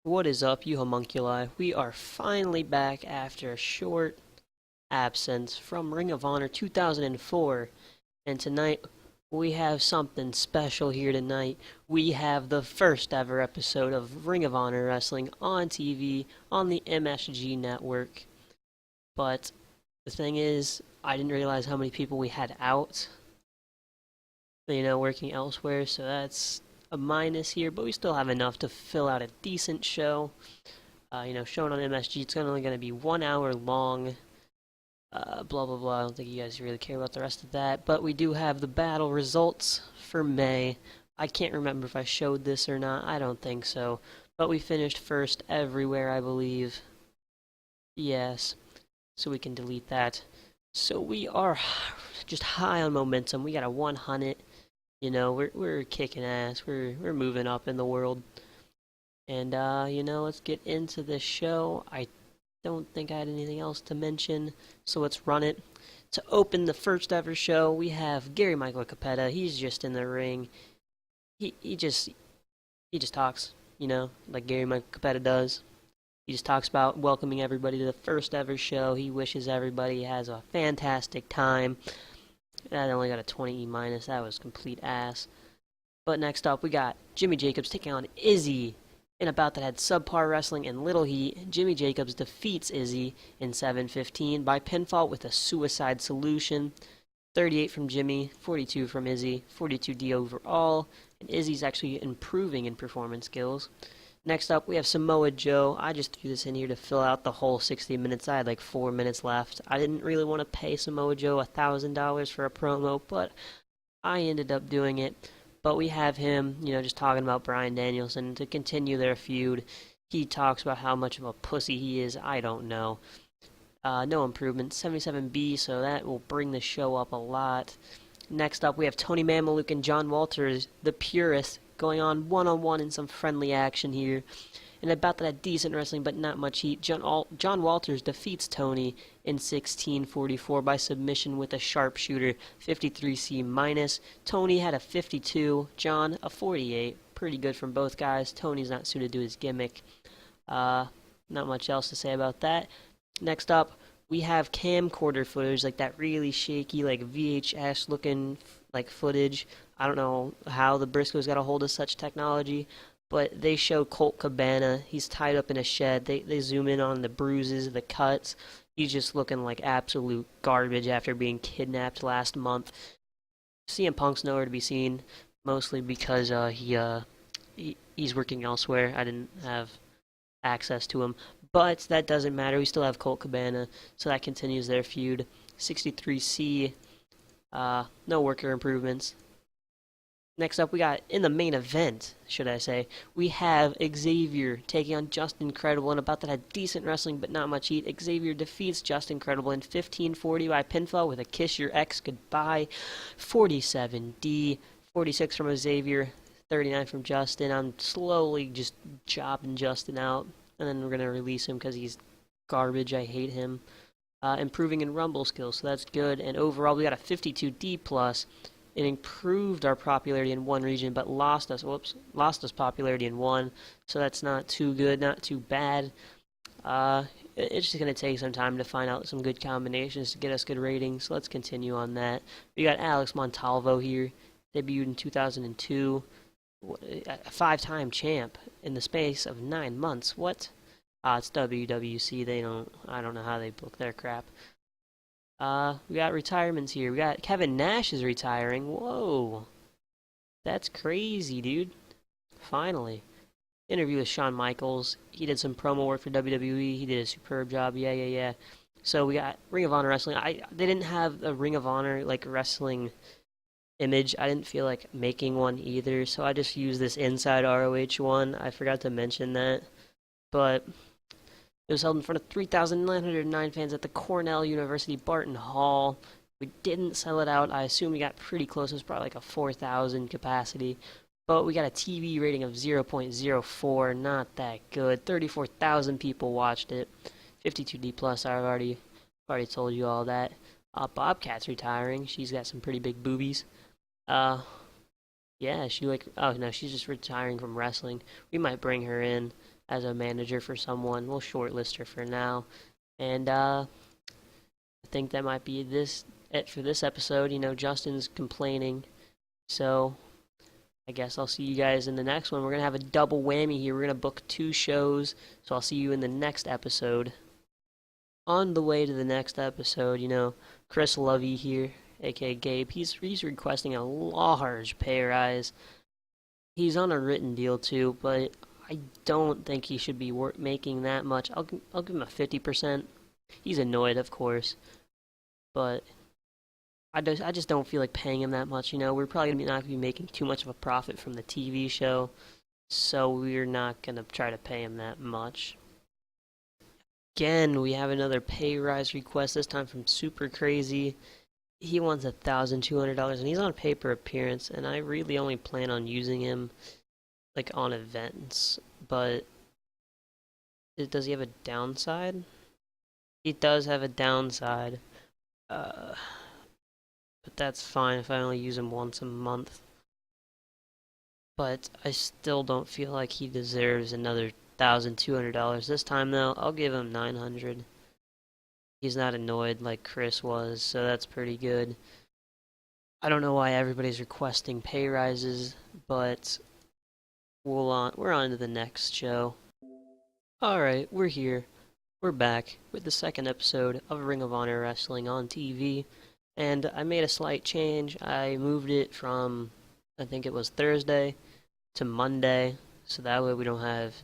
What is up, you homunculi? We are finally back after a short absence from Ring of Honor 2004, and tonight we have something special here tonight. We have the first ever episode of Ring of Honor Wrestling on TV on the MSG network. But the thing is, I didn't realize how many people we had out, working elsewhere, so that's a minus here, but we still have enough to fill out a decent show. Shown on MSG, it's only going to be 1 hour long. Blah, blah, blah. I don't think you guys really care about the rest of that. But we do have the battle results for May. I can't remember if I showed this or not. I don't think so. But we finished first everywhere, I believe. Yes. So we can delete that. So we are just high on momentum. We got a 100. We're kicking ass. We're moving up in the world. And let's get into this show. I don't think I had anything else to mention, so let's run it. To open the first ever show, we have Gary Michael Capetta. He's just in the ring. He just talks, like Gary Michael Capetta does. He just talks about welcoming everybody to the first ever show. He wishes everybody has a fantastic time. I only got a 20 E minus. That was complete ass. But next up, we got Jimmy Jacobs taking on Izzy in a bout that had subpar wrestling and little heat. Jimmy Jacobs defeats Izzy in 7:15 by pinfall with a suicide solution. 38 from Jimmy, 42 from Izzy, 42 D overall, and Izzy's actually improving in performance skills. Next up, we have Samoa Joe. I just threw this in here to fill out the whole 60 minutes. I had like 4 minutes left. I didn't really want to pay Samoa Joe $1,000 for a promo, but I ended up doing it. But we have him, just talking about Bryan Danielson to continue their feud. He talks about how much of a pussy he is. I don't know. No improvement. 77B, so that will bring the show up a lot. Next up, we have Tony Mamaluke and John Walters, the Purist, going on one-on-one in some friendly action here. And about that had decent wrestling, but not much heat. John Walters defeats Tony in 16:44 by submission with a sharpshooter, 53C minus. Tony had a 52, John a 48. Pretty good from both guys. Tony's not suited to his gimmick. Not much else to say about that. Next up, we have camcorder footage, like that really shaky, like VHS looking like footage. I don't know how the Briscoes got a hold of such technology, but they show Colt Cabana. He's tied up in a shed. They zoom in on the bruises, the cuts. He's just looking like absolute garbage after being kidnapped last month. CM Punk's nowhere to be seen, mostly because he's working elsewhere. I didn't have access to him. But that doesn't matter. We still have Colt Cabana, so that continues their feud. 63C, no worker improvements. Next up, we got, in the main event, should I say, we have Xavier taking on Justin Credible, and about that had decent wrestling but not much heat. Xavier defeats Justin Credible in 15:40 by pinfall with a Kiss Your Ex Goodbye. 47D, 46 from Xavier, 39 from Justin. I'm slowly just chopping Justin out, and then we're going to release him because he's garbage. I hate him. Improving in Rumble skills, so that's good. And overall, we got a 52D+. It improved our popularity in one region, but lost us popularity in one. So that's not too good, not too bad. It's just going to take some time to find out some good combinations to get us good ratings. So let's continue on that. We got Alex Montalvo here, debuted in 2002, a 5-time champ in the space of 9 months. What? It's WWC. I don't know how they book their crap. We got retirements here. We got Kevin Nash is retiring. Whoa. That's crazy, dude. Finally. Interview with Shawn Michaels. He did some promo work for WWE. He did a superb job. Yeah. So we got Ring of Honor wrestling. They didn't have a Ring of Honor like wrestling image. I didn't feel like making one either, so I just used this Inside ROH one. I forgot to mention that. But it was held in front of 3,909 fans at the Cornell University Barton Hall. We didn't sell it out. I assume we got pretty close. It was probably like a 4,000 capacity. But we got a TV rating of 0.04. Not that good. 34,000 people watched it. 52D+. I've already told you all that. Bobcat's retiring. She's got some pretty big boobies. Yeah, oh no, she's just retiring from wrestling. We might bring her in. as a manager for someone. We'll shortlist her for now. And I think that might be it for this episode. Justin's complaining, so I guess I'll see you guys in the next one. We're gonna have a double whammy here. We're gonna book 2 shows, so I'll see you in the next episode. On the way to the next episode, Chris Lovey here, aka Gabe. He's requesting a large pay rise. He's on a written deal too, but I don't think he should be making that much. I'll give him a 50%. He's annoyed, of course, but I just don't feel like paying him that much. We're probably not gonna be making too much of a profit from the TV show, so we're not gonna try to pay him that much. Again, we have another pay rise request, this time from Super Crazy. He wants $1,200, and he's on pay per appearance, and I really only plan on using him like on events. But does he have a downside? He does have a downside. But that's fine if I only use him once a month. But I still don't feel like he deserves another $1,200. This time though, I'll give him $900. He's not annoyed like Chris was, so that's pretty good. I don't know why everybody's requesting pay rises, but we're on to the next show. Alright, we're here. We're back with the second episode of Ring of Honor Wrestling on TV. And I made a slight change. I moved it from, I think it was Thursday, to Monday, so that way we don't have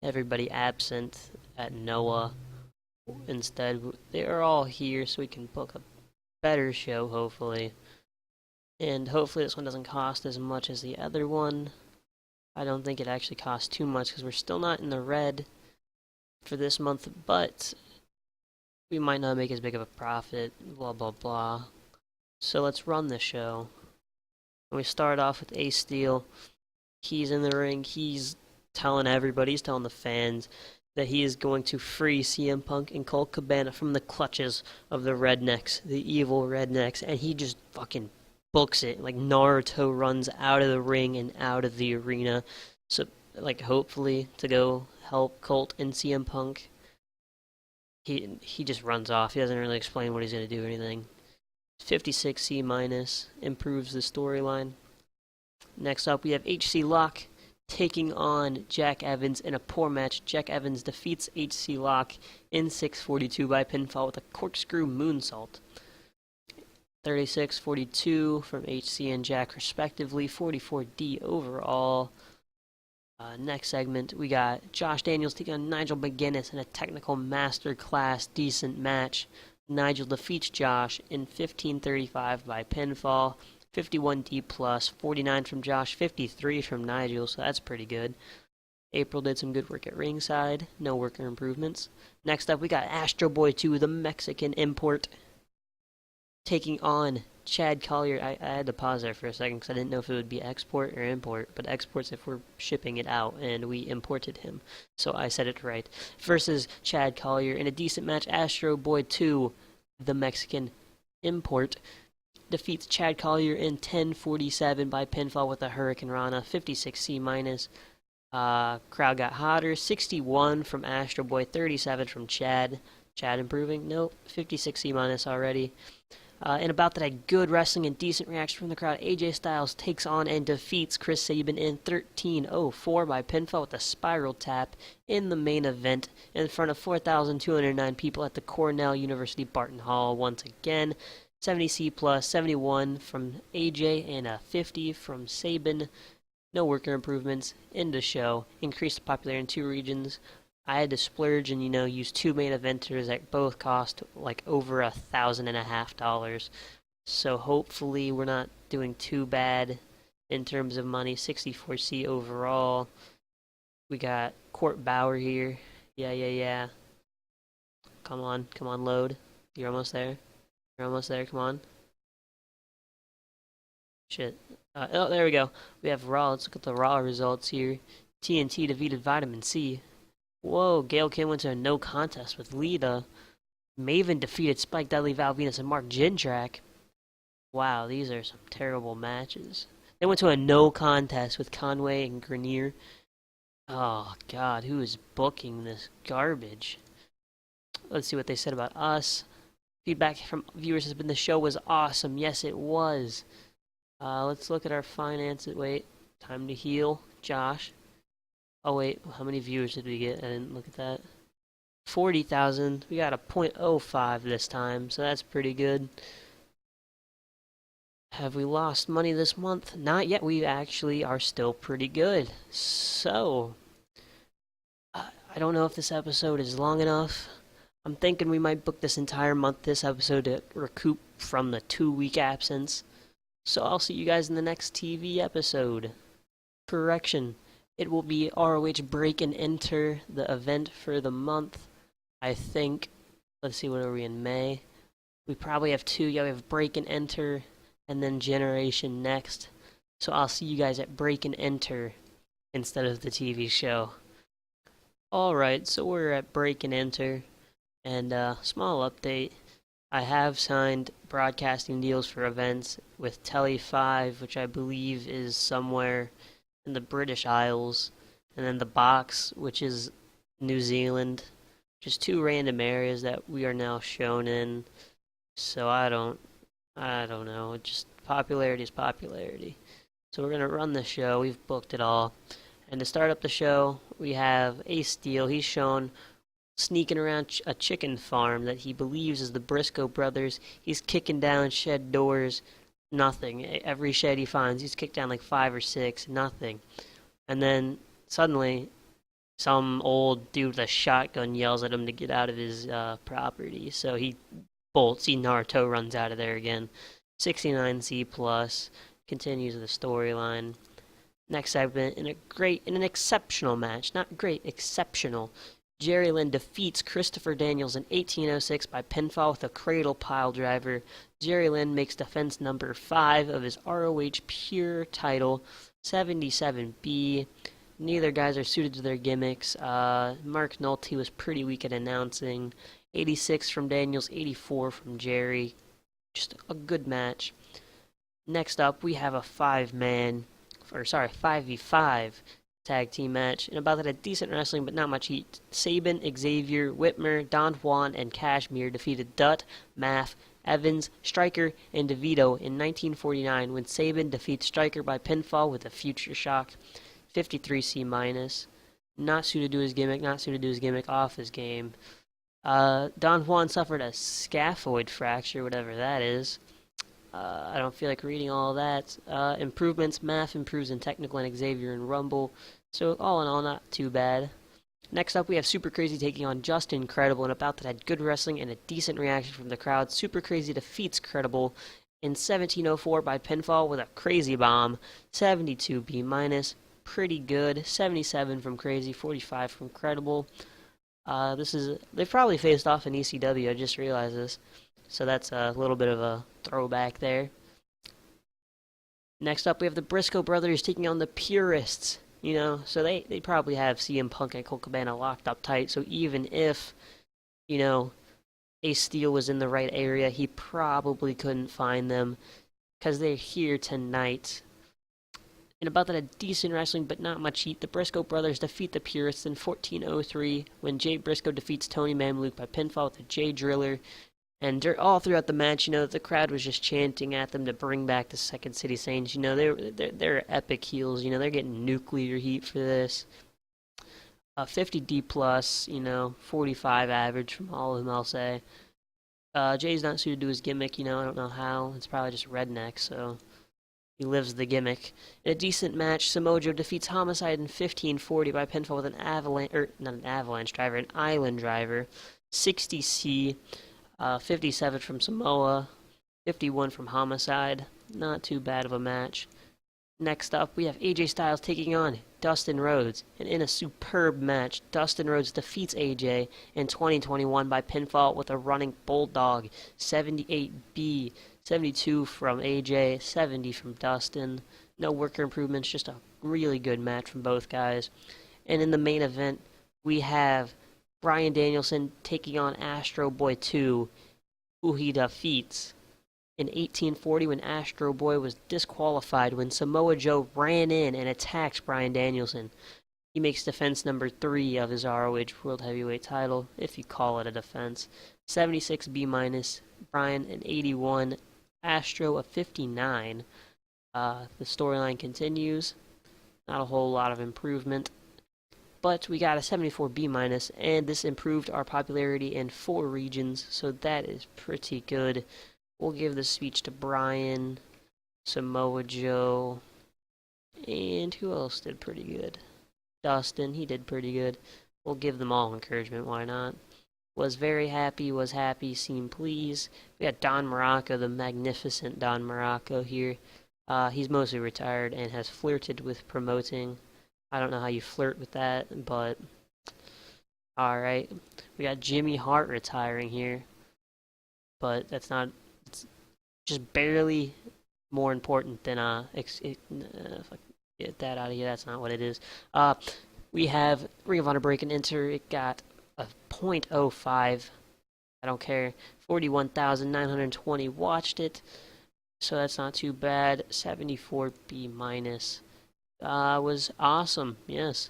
everybody absent at Noah. Instead, they are all here, so we can book a better show, hopefully. And hopefully this one doesn't cost as much as the other one. I don't think it actually costs too much, because we're still not in the red for this month, but we might not make as big of a profit, blah blah blah. So let's run the show. And we start off with Ace Steel. He's in the ring. He's telling everybody, he's telling the fans that he is going to free CM Punk and Colt Cabana from the clutches of the rednecks, the evil rednecks, and he just fucking books it. Like Naruto runs out of the ring and out of the arena. So, like, hopefully to go help Colt and CM Punk. He just runs off. He doesn't really explain what he's going to do or anything. 56 C minus, improves the storyline. Next up, we have HC Lock taking on Jack Evans in a poor match. Jack Evans defeats HC Lock in 6:42 by pinfall with a corkscrew moonsault. 36-42 from HC and Jack respectively, 44D overall. Next segment, we got Josh Daniels taking on Nigel McGuinness in a technical masterclass decent match. Nigel defeats Josh in 15:35 by pinfall. 51D plus, 49 from Josh, 53 from Nigel, so that's pretty good. April did some good work at ringside, no worker improvements. Next up, we got Astro Boy 2, the Mexican import, taking on Chad Collier. I had to pause there for a second because I didn't know if it would be export or import, but export's if we're shipping it out, and we imported him, so I said it right. Versus Chad Collier in a decent match. Astro Boy 2, the Mexican import, defeats Chad Collier in 10:47 by pinfall with a Hurricane Rana, 56 C minus. Crowd got hotter, 61 from Astro Boy, 37 from Chad. Chad improving? Nope, 56 C minus already. In a bout that had good wrestling and decent reaction from the crowd, AJ Styles takes on and defeats Chris Sabin in 13:04 by pinfall with a spiral tap in the main event in front of 4,209 people at the Cornell University Barton Hall once again. 70 C plus, 71 from AJ, and a 50 from Sabin. No worker improvements. End of show. Increased the popularity in 2 regions. I had to splurge and, use 2 main eventers that both cost like over $1,500. So hopefully we're not doing too bad in terms of money. 64C overall. We got Court Bauer here. Yeah. Come on, load. You're almost there. Come on. Shit. Oh, there we go. We have Raw. Let's look at the Raw results here. TNT defeated Vitamin C. Whoa, Gail Kim went to a no contest with Lita. Maven defeated Spike Dudley, Val Venus, and Mark Jindrak. Wow, these are some terrible matches. They went to a no contest with Conway and Grenier. Oh God, who is booking this garbage? Let's see what they said about us. Feedback from viewers has been the show was awesome. Yes, it was. Let's look at our finances. Wait, time to heal. Josh. Oh wait, how many viewers did we get? I didn't look at that. 40,000. We got a .05 this time, so that's pretty good. Have we lost money this month? Not yet. We actually are still pretty good. So, I don't know if this episode is long enough. I'm thinking we might book this entire month, this episode, to recoup from the 2 week absence. So I'll see you guys in the next TV episode. Correction. It will be ROH Break and Enter, the event for the month. I think. Let's see, what are we in May? We probably have two. Yeah, we have Break and Enter, and then Generation next. So I'll see you guys at Break and Enter instead of the TV show. Alright, so we're at Break and Enter, and small update. I have signed broadcasting deals for events with Tele5, which I believe is somewhere in the British Isles, and then the Box, which is New Zealand. Just two random areas that we are now shown in. So I don't know. Just popularity is popularity. So we're gonna run the show. We've booked it all. And to start up the show, we have Ace Steel. He's shown sneaking around a chicken farm that he believes is the Briscoe brothers. He's kicking down shed doors. Nothing. Every shed he finds, he's kicked down like 5 or 6. Nothing. And then suddenly, some old dude with a shotgun yells at him to get out of his property. So he bolts. Naruto runs out of there again. 69C plus continues the storyline. Next segment, in an exceptional match, not great, exceptional. Jerry Lynn defeats Christopher Daniels in 1806 by pinfall with a cradle pile driver. Jerry Lynn makes defense number 5 of his ROH Pure title, 77B. Neither guys are suited to their gimmicks. Mark Nolte was pretty weak at announcing. 86 from Daniels, 84 from Jerry. Just a good match. Next up, we have a 5v5 tag team match, and about that, a decent wrestling but not much heat. Sabin, Xavier, Whitmer, Don Juan, and Kashmir defeated Dutt, Maff, Evans, Stryker, and DeVito in 1949 when Sabin defeats Stryker by pinfall with a future shock. 53C minus. Not suited to his gimmick, off his game. Don Juan suffered a scaphoid fracture, whatever that is. I don't feel like reading all of that. Improvements, Math improves in technical and Xavier in Rumble. So all in all, not too bad. Next up, we have Super Crazy taking on Just Incredible, and about that had good wrestling and a decent reaction from the crowd. Super Crazy defeats Credible in 1704 by pinfall with a Crazy Bomb. 72B minus, pretty good. 77 from Crazy, 45 from Credible. They've probably faced off in ECW. I just realized this. So that's a little bit of a throwback there. Next up, we have the Briscoe brothers taking on the Purists. So they probably have CM Punk and Colt Cabana locked up tight. So even if, Ace Steel was in the right area, he probably couldn't find them because they're here tonight. And about that, a decent wrestling but not much heat. The Briscoe brothers defeat the Purists in 1403 when Jay Briscoe defeats Tony Mamluke by pinfall with a Jay Driller. And all throughout the match, the crowd was just chanting at them to bring back the Second City Saints. They're epic heels. They're getting nuclear heat for this. 50D plus, 45 average from all of them, I'll say. Jay's not suited to his gimmick, I don't know how. It's probably just redneck, so he lives the gimmick. In a decent match, Samoa Joe defeats Homicide in 1540 by pinfall with an an island driver. 60C. 57 from Samoa, 51 from Homicide. Not too bad of a match. Next up, we have AJ Styles taking on Dustin Rhodes. And in a superb match, Dustin Rhodes defeats AJ in 2021 by pinfall with a running bulldog. 78B, 72 from AJ, 70 from Dustin. No worker improvements, just a really good match from both guys. And in the main event, we have Bryan Danielson taking on Astro Boy 2, who he defeats in 1840 when Astro Boy was disqualified when Samoa Joe ran in and attacked Bryan Danielson. He makes defense number 3 of his ROH World Heavyweight title, if you call it a defense. 76 B minus, Brian an 81, Astro a 59. The storyline continues. Not a whole lot of improvement, but we got a 74 B minus, and this improved our popularity in 4 regions, so that is pretty good. We'll give the speech to Brian, Samoa Joe, and who else did pretty good? Dustin, he did pretty good. We'll give them all encouragement, why not? Was very happy, was happy, seemed pleased. We got Don Morocco, the magnificent Don Morocco here. He's mostly retired and has flirted with promoting. I don't know how you flirt with that, but alright. We got Jimmy Hart retiring here, but that's not, it's just barely more important than, get that out of here, that's not what it is. We have Ring of Honor Break and Enter. It got a .05. I don't care. 41,920 watched it, so that's not too bad. 74 B minus. Was awesome, yes.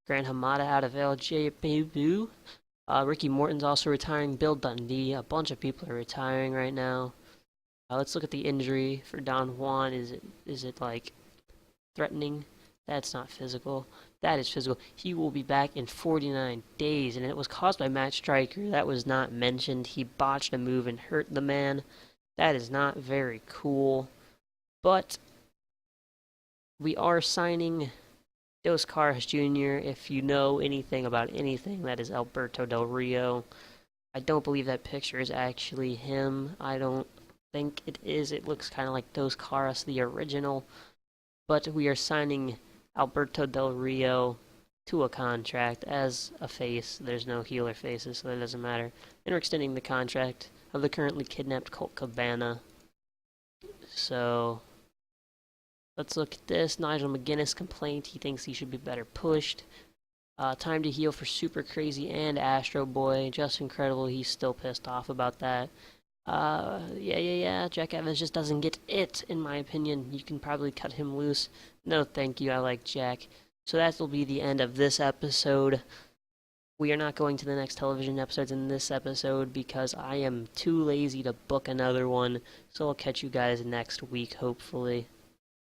Grand Hamada out of LJPU. Ricky Morton's also retiring. Bill Dundee. A bunch of people are retiring right now. Let's look at the injury for Don Juan. Is it like threatening? That's not physical. That is physical. He will be back in 49 days, and it was caused by Matt Striker. That was not mentioned. He botched a move and hurt the man. That is not very cool. But we are signing Dos Caras Jr. If you know anything about anything, that is Alberto Del Rio. I don't believe that picture is actually him. I don't think it is. It looks kind of like Dos Caras, the original. But we are signing Alberto Del Rio to a contract as a face. There's no heel or faces, so that doesn't matter. And we're extending the contract of the currently kidnapped Colt Cabana. So let's look at this. Nigel McGuinness complained he thinks he should be better pushed. Time to heal for Super Crazy and Astro Boy. Just incredible. He's still pissed off about that. Yeah. Jack Evans just doesn't get it, in my opinion. You can probably cut him loose. No, thank you. I like Jack. So that will be the end of this episode. We are not going to the next television episodes in this episode because I am too lazy to book another one. So I'll catch you guys next week, hopefully.